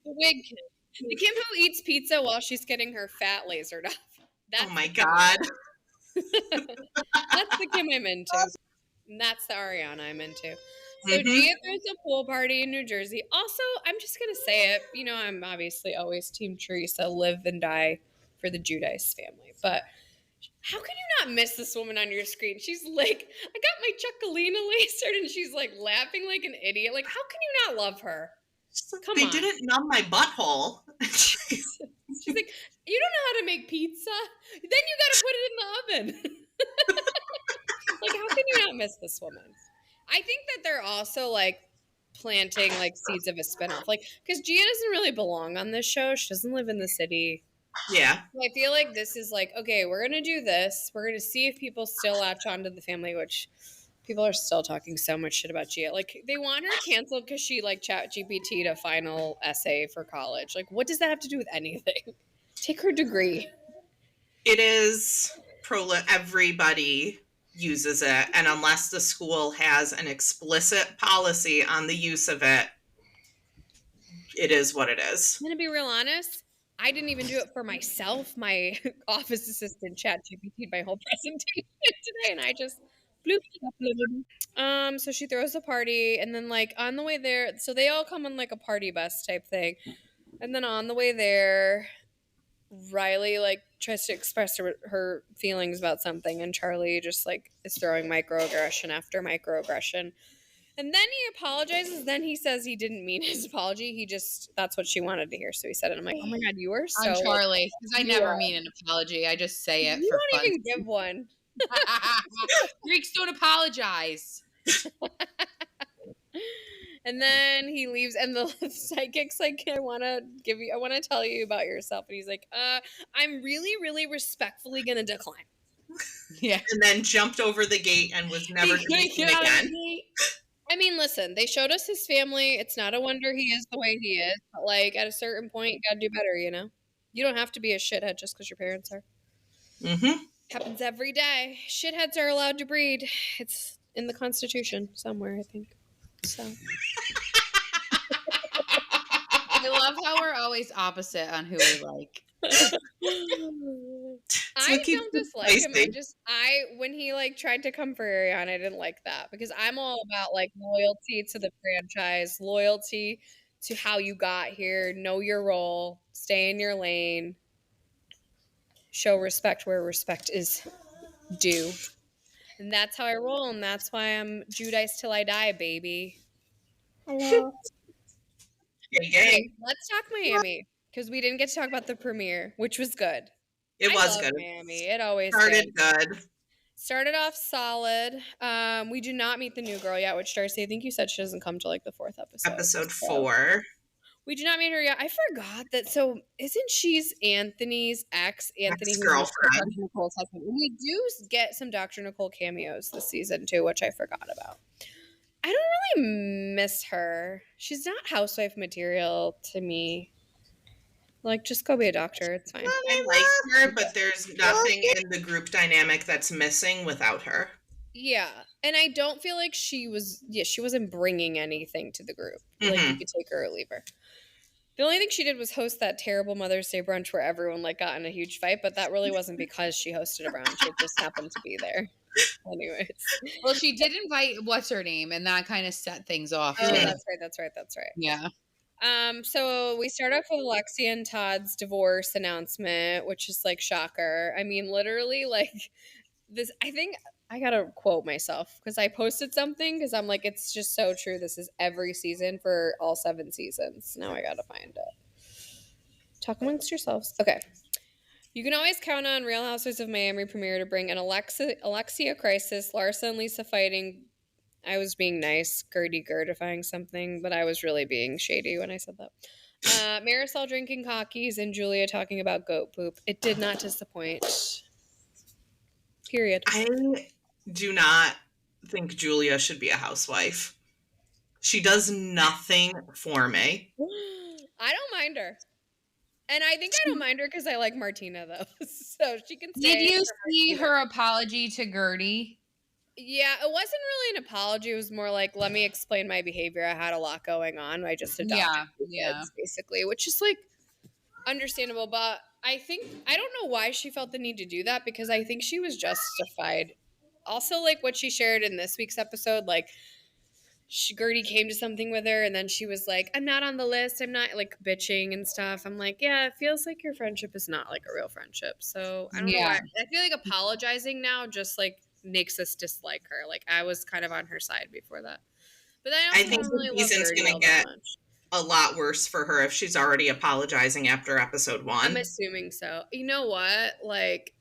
the wig Kim, the Kim who eats pizza while she's getting her fat lasered off. That's oh my god. That's the Kim I'm into. And that's the Ariana I'm into. So Gia throws a pool party in New Jersey. Also, I'm just going to say it. You know, I'm obviously always Team Teresa, live and die for the Giudice family. But how can you not miss this woman on your screen? She's like, I got my Chuckalina lasered, and she's like laughing like an idiot. Like, how can you not love her? Come on. They didn't numb my butthole. She's like, you don't know how to make pizza? Then you got to put it in the oven. Like, how can you not miss this woman? I think that they're also like planting like seeds of a spinoff. Like, because Gia doesn't really belong on this show. She doesn't live in the city. Yeah. I feel like this is like, okay, we're going to do this. We're going to see if people still latch onto the family, which people are still talking so much shit about Gia. Like, they want her canceled because she like ChatGPT'd a final essay for college. Like, what does that have to do with anything? Take her degree. It is everybody uses it, and unless the school has an explicit policy on the use of it, it is what it is. I'm going to be real honest. I didn't even do it for myself. My office assistant ChatGPT'd my whole presentation today, and I just blooped it up a little. So she throws a party, and then like on the way there, so they all come on like a party bus type thing, and then on the way there, Riley like tries to express her feelings about something, and Charlie just like is throwing microaggression after microaggression. And then he apologizes. Then he says he didn't mean his apology. He just, that's what she wanted to hear. So he said it. I'm like, oh my God, you are so. I'm Charlie. Because I never mean an apology. I just say it for fun. You don't even give one. Greeks don't apologize. And then he leaves, and the psychic's like, I want to tell you about yourself. And he's like, I'm really, really respectfully going to decline. Yeah. And then jumped over the gate and was never to be seen again. I mean, listen, they showed us his family. It's not a wonder he is the way he is. But, like, at a certain point, you got to do better, you know? You don't have to be a shithead just because your parents are. Mm-hmm. Happens every day. Shitheads are allowed to breed. It's in the Constitution somewhere, I think. So. I love how we're always opposite on who we like. I don't dislike him. When he like tried to come for Ariana, I didn't like that because I'm all about like loyalty to the franchise, loyalty to how you got here, know your role, stay in your lane, show respect where respect is do. And that's how I roll, and that's why I'm Judice till I die, baby. Hello. Okay, let's talk Miami, because we didn't get to talk about the premiere, which was good. It was good. Miami. It always started good. Started off solid. We do not meet the new girl yet, which Darcy, I think you said she doesn't come to like the 4th episode. Episode 4. We do not meet her yet. I forgot that. So isn't she's Anthony's ex-girlfriend? Nicole's husband. We do get some Dr. Nicole cameos this season too, which I forgot about. I don't really miss her. She's not housewife material to me. Like, just go be a doctor. It's fine. I like her, but there's nothing in the group dynamic that's missing without her. Yeah. And I don't feel like she wasn't bringing anything to the group. Like, you could take her or leave her. The only thing she did was host that terrible Mother's Day brunch where everyone like got in a huge fight, but that really wasn't because she hosted a brunch. It just happened to be there. Anyways. Well, she did invite what's her name, and that kind of set things off. Oh, that's right. Yeah. So we start off with Alexia and Todd's divorce announcement, which is like shocker. I mean, literally like this, I think I gotta quote myself because I posted something because I'm like, it's just so true. This is every season for all 7 seasons. Now I gotta find it. Talk amongst yourselves. Okay. You can always count on Real Housewives of Miami premiere to bring an Alexia crisis, Larsa and Lisa fighting. I was being nice, Gertifying something, but I was really being shady when I said that. Marisol drinking cockies and Julia talking about goat poop. It did not disappoint. Period. I do not think Julia should be a housewife. She does nothing for me. I don't mind her. And I think I don't mind her because I like Martina, though. So she can stay. Did you see her apology to Gertie? Yeah, it wasn't really an apology. It was more like, let me explain my behavior. I had a lot going on. I just adopted kids, basically, which is like understandable. But I don't know why she felt the need to do that because I think she was justified. Also, like what she shared in this week's episode, like Gertie came to something with her and then she was like, I'm not on the list. I'm not like bitching and stuff. I'm like, yeah, it feels like your friendship is not like a real friendship. So I don't know why. I feel like apologizing now just like makes us dislike her. Like I was kind of on her side before that. But I think the season's going to get a lot worse for her if she's already apologizing after episode 1. I'm assuming so. You know what? Like,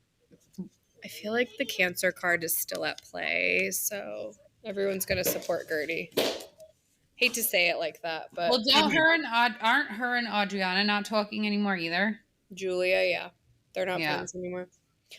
I feel like the cancer card is still at play, so everyone's going to support Gertie. Hate to say it like that, but well, aren't her and Adriana not talking anymore either? Julia, yeah, they're not friends anymore.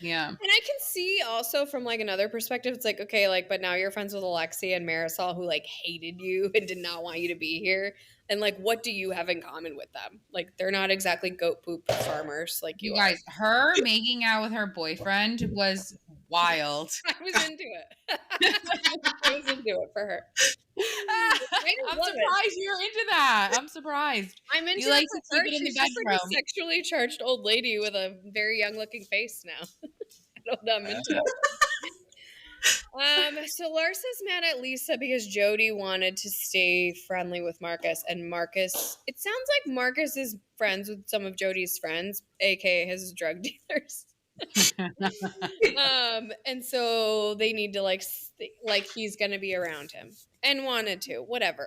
Yeah. And I can see also from like another perspective, it's like, okay, like, but now you're friends with Alexia and Marisol who like hated you and did not want you to be here. And like, what do you have in common with them? Like, they're not exactly goat poop farmers like you guys. Her making out with her boyfriend was wild. I was into it. I was into it for her. I'm surprised you're into that. I'm surprised. I'm into you like to keep it in the bedroom. Like a sexually charged old lady with a very young looking face now. I don't know. I'm into it. So Larsa's mad at Lisa because Jody wanted to stay friendly with Marcus, and Marcus. It sounds like Marcus is friends with some of Jody's friends, aka his drug dealers. And so they need to like he's gonna be around him and wanted to, whatever.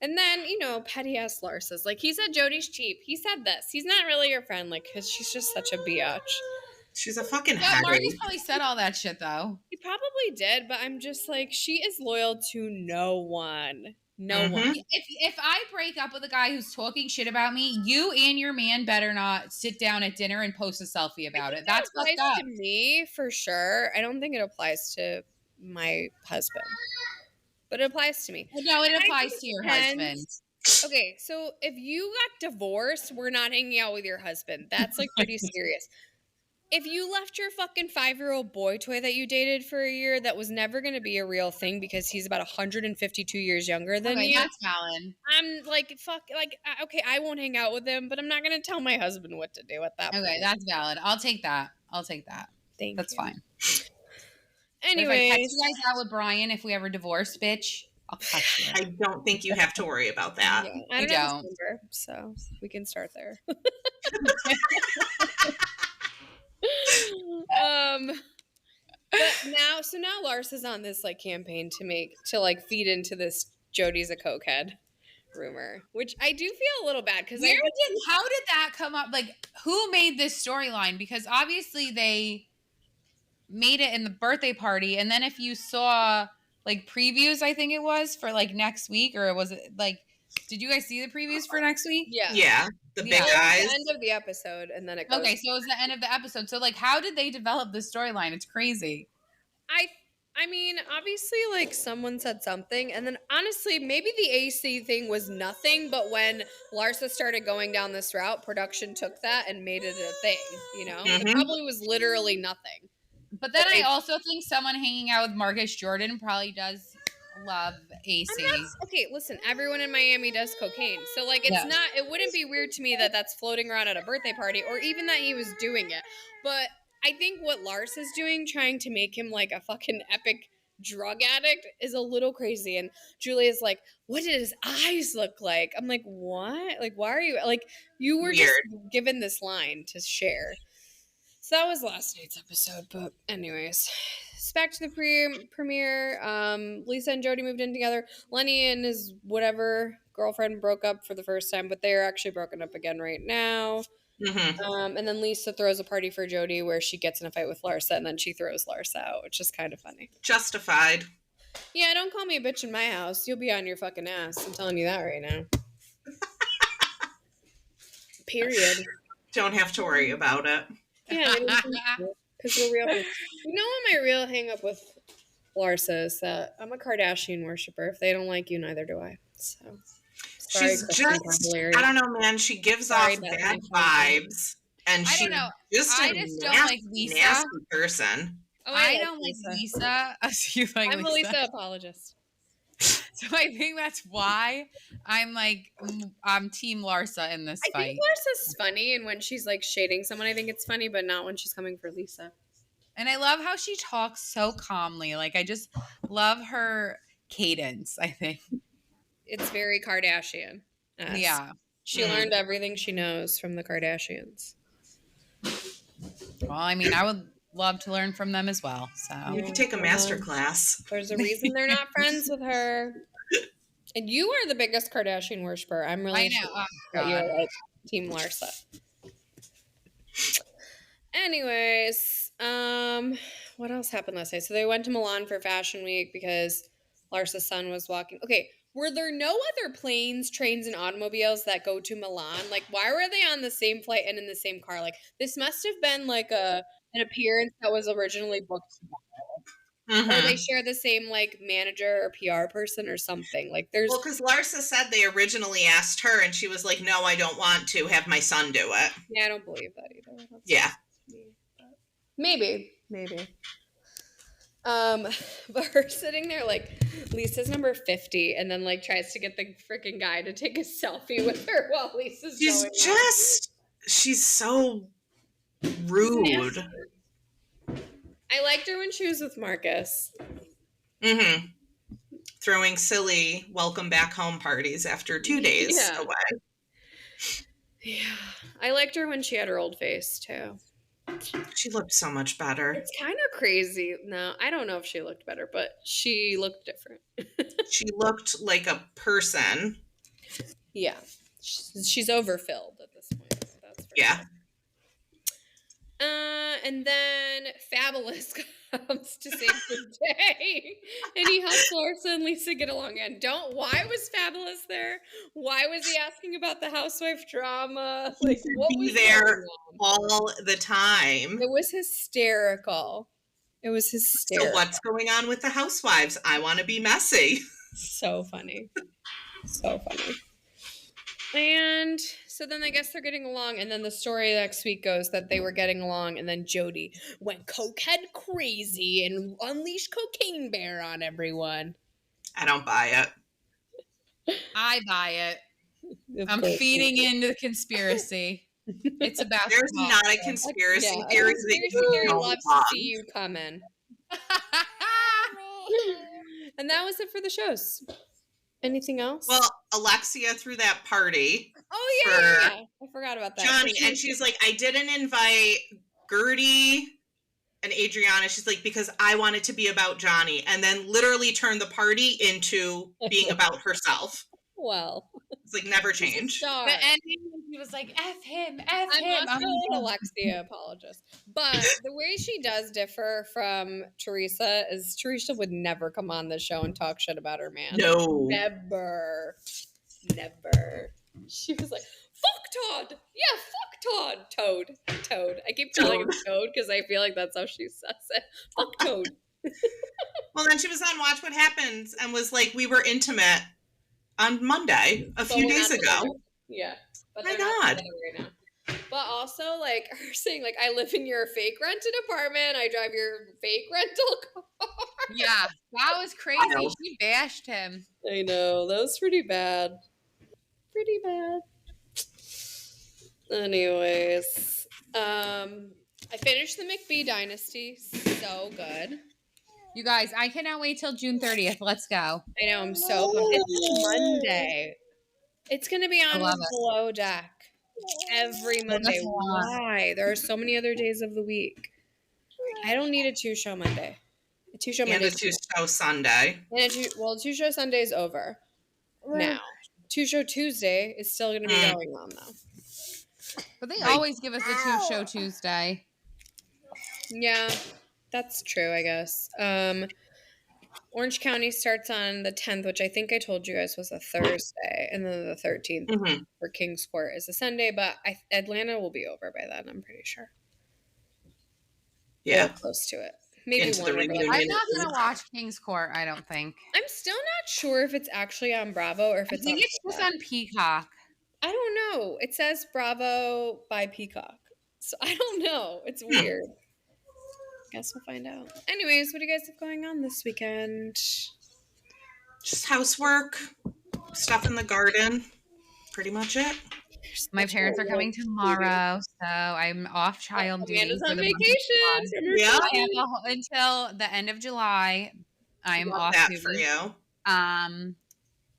And then, you know, petty ass Larsa's like, he said Jody's cheap. He said this. He's not really your friend, like, because she's just such a biatch. She's a fucking Marcus probably said all that shit though. He probably did, but I'm just like, she is loyal to no one. No one. If I break up with a guy who's talking shit about me, you and your man better not sit down at dinner and post a selfie about it. That's fucked up. To me, for sure. I don't think it applies to my husband, but it applies to me. No, it applies to your husband. Okay, so if you got divorced, we're not hanging out with your husband. That's like pretty serious. If you left your fucking 5-year-old boy toy that you dated for a year that was never going to be a real thing because he's about 152 years younger than you. That's valid. I'm like, fuck, like, okay, I won't hang out with him, but I'm not going to tell my husband what to do at that point. Okay, that's valid. I'll take that. That's fine. Anyway. If I catch you guys out with Brian, if we ever divorce, bitch, I'll catch you. I don't think you have to worry about that. Yeah, I don't. Number, so we can start there. But now Larsa's on this like campaign to like feed into this Jody's a cokehead rumor, which I do feel a little bad because how did that come up? Like, who made this storyline? Because obviously they made it in the birthday party, and then if you saw like previews, I think it was for like next week, or was it like? Did you guys see the previews for next week? Yeah, the big It was guys. the end of the episode, and then it goes. Okay, so it was the end of the episode. So like, how did they develop this storyline? It's crazy. I mean, obviously, like, someone said something, and then, honestly, maybe the AC thing was nothing, but when Larsa started going down this route, production took that and made it a thing, you know? It probably was literally nothing. But then I also think someone hanging out with Marcus Jordan probably does love AC. Okay, listen, everyone in Miami does cocaine, so, like, it's not, it wouldn't be weird to me that that's floating around at a birthday party, or even that he was doing it, but I think what Larsa's doing, trying to make him like a fucking epic drug addict, is a little crazy. And Julia's like, what did his eyes look like? I'm like, what? Like, why are you, like, you were just given this line to share. So that was last night's episode. But anyways, it's back to the premiere. Lisa and Jody moved in together. Lenny and his whatever girlfriend broke up for the first time, but they're actually broken up again right now. And then Lisa throws a party for Jody where she gets in a fight with Larsa, and then she throws Larsa out, which is kind of funny. Justified. Yeah, don't call me a bitch in my house. You'll be on your fucking ass. I'm telling you that right now. Period. Don't have to worry about it. Yeah, because we're real. You know what my real hang up with Larsa is? That I'm a Kardashian worshiper. If they don't like you, neither do I. So. Sorry, she's just, I don't know, man. She gives off bad vibes. And she's just a nasty person. Oh, I don't like Lisa. I'm a Lisa apologist. So I think that's why I'm Team Larsa in this fight. I think Larsa's funny, and when she's like shading someone, I think it's funny, but not when she's coming for Lisa. And I love how she talks so calmly. Like, I just love her cadence, I think. It's very Kardashian. Yeah. She learned everything she knows from the Kardashians. Well, I mean, I would love to learn from them as well. So you could take a master class. There's a reason they're not friends with her. And you are the biggest Kardashian worshiper. I'm really sure that you're like Team Larsa. Anyways, what else happened last night? So they went to Milan for Fashion Week because Larsa's son was walking. Okay, were there no other planes, trains, and automobiles that go to Milan? Like, why were they on the same flight and in the same car? Like, this must have been like an appearance that was originally booked together. Or they share the same like manager or PR person or something. Like, there's because Larsa said they originally asked her, and she was like, "No, I don't want to have my son do it." Yeah, I don't believe that either. Yeah, maybe. But her sitting there like Lisa's number 50 and then like tries to get the freaking guy to take a selfie with her while Lisa's going she's so rude. I liked her when she was with Marcus. Throwing silly welcome back home parties after 2 days away. Yeah. I liked her when she had her old face too. She looked so much better. It's kind of crazy. No, I don't know if she looked better, but she looked different. She looked like a person. Yeah. She's overfilled at this point. So that's sure. And then Fabulous comes to save the day. And he helps Larsa and Lisa get along. And why was Fabulous there? Why was he asking about the housewife drama? Like, what was there all the time? It was hysterical. So what's going on with the housewives? I want to be messy. So funny. So funny. And so then I guess they're getting along, and then the story next week goes that they were getting along, and then Jody went cokehead crazy and unleashed Cocaine Bear on everyone. I don't buy it. I buy it. I'm feeding into the conspiracy. It's about there's not a conspiracy theory that you loves to see you come in. And that was it for the shows. Anything else? Well, Alexia threw that party. Oh, yeah. I forgot about that. Johnny, and she's like, I didn't invite Gertie And Adriana, she's like, because I want it to be about Johnny. And then literally turned the party into being about herself. Well, it's like never change. The ending, he was like, F him, F I'm him. also an Alexia apologist. But the way she does differ from Teresa is Teresa would never come on the show and talk shit about her man. No. Never. She was like, fuck Todd. Yeah, fuck Todd. Toad. I keep calling him Toad because I feel like that's how she says it. Fuck Toad. Well, then she was on Watch What Happens and was like, we were intimate on Monday, a few days ago. Yeah. But my God. Right now. But also, like, her saying, like, I live in your fake rented apartment. I drive your fake rental car. Yeah, that was crazy. She bashed him. I know. That was pretty bad. Anyways, I finished the McBee Dynasty. So good. You guys, I cannot wait till June 30th. Let's go. I know. I'm so pumped. It's Monday. It's going to be on the Below Deck every Monday. Why? There are so many other days of the week. I don't need a 2-show Monday. A 2-show Monday. And a 2-show Sunday. And a 2-show Sunday is over now. 2-show Tuesday is still going to be going on, though. But they always give us a 2-show Tuesday. Yeah, that's true, I guess. Orange County starts on the 10th, which I think I told you guys was a Thursday, and then the 13th for King's Court is a Sunday, but Atlanta will be over by then, I'm pretty sure. Yeah. Or close to it. Maybe Into one. the reunion. I'm not going to watch King's Court, I don't think. I'm still not sure if it's actually on Bravo or if it's on it's just on Peacock. I don't know. It says Bravo by Peacock. So I don't know. It's weird. Guess we'll find out. Anyways, what do you guys have going on this weekend? Just housework, stuff in the garden. Pretty much it. My parents are coming tomorrow, so I'm off child duty. Amanda's on vacation. Yeah, I have until the end of July. I'm off that duty. For you.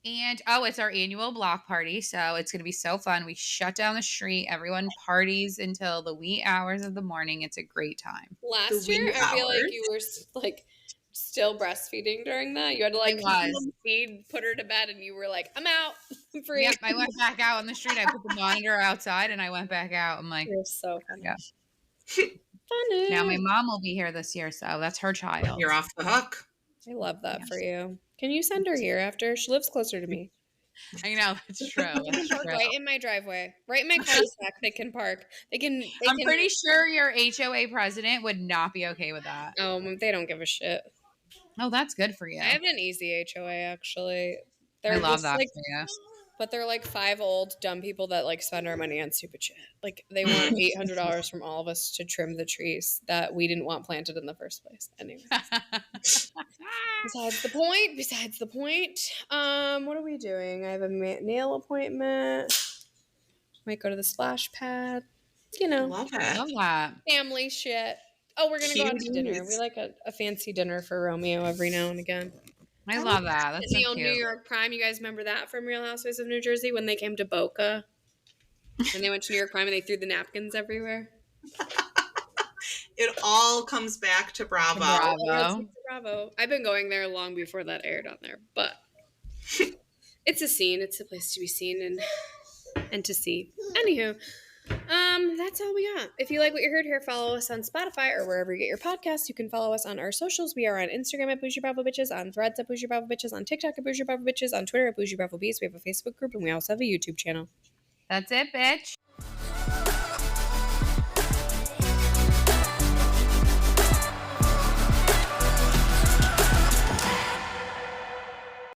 And it's our annual block party, so it's going to be so fun. We shut down the street. Everyone parties until the wee hours of the morning. It's a great time. Last year, I feel like you were like still breastfeeding during that. You had to like feed, put her to bed, and you were like, "I'm out." Free. Yep, I went back out on the street. I put the monitor outside, and I went back out. I'm like, "You're so funny." Yeah. Funny. Now my mom will be here this year, so that's her child. You're off the hook. I love that for you. Can you send her here after? She lives closer to me. I know, that's true. That's true. Right in my driveway. Right in my cul-de-sac. They can park. I'm pretty sure your HOA president would not be okay with that. They don't give a shit. Oh, that's good for you. I have an easy HOA, actually. I love that for you. But they're like 5 old dumb people that like spend our money on stupid shit. Like they want $800 from all of us to trim the trees that we didn't want planted in the first place. Anyway. Besides the point. What are we doing? I have a nail appointment. Might go to the splash pad. You know. Love it. Love that. Family shit. Oh, we're gonna go out to dinner. We like a fancy dinner for Romeo every now and again. I love that. That's so old cute. New York Prime. You guys remember that from Real Housewives of New Jersey when they came to Boca? And they went to New York Prime and they threw the napkins everywhere? It all comes back to Bravo. Bravo. I've been going there long before that aired on there. But it's a scene. It's a place to be seen and to see. Anywho. That's all we got. If you like what you heard here, follow us on Spotify or wherever you get your podcasts. You can follow us on our socials. We are on Instagram at Boujee Bravo Bitches, on Threads at Boujee Bravo Bitches, on TikTok at Boujee Bravo Bitches, on Twitter at Boujee Bravo Bees. We have a Facebook group and we also have a YouTube channel. That's it, bitch.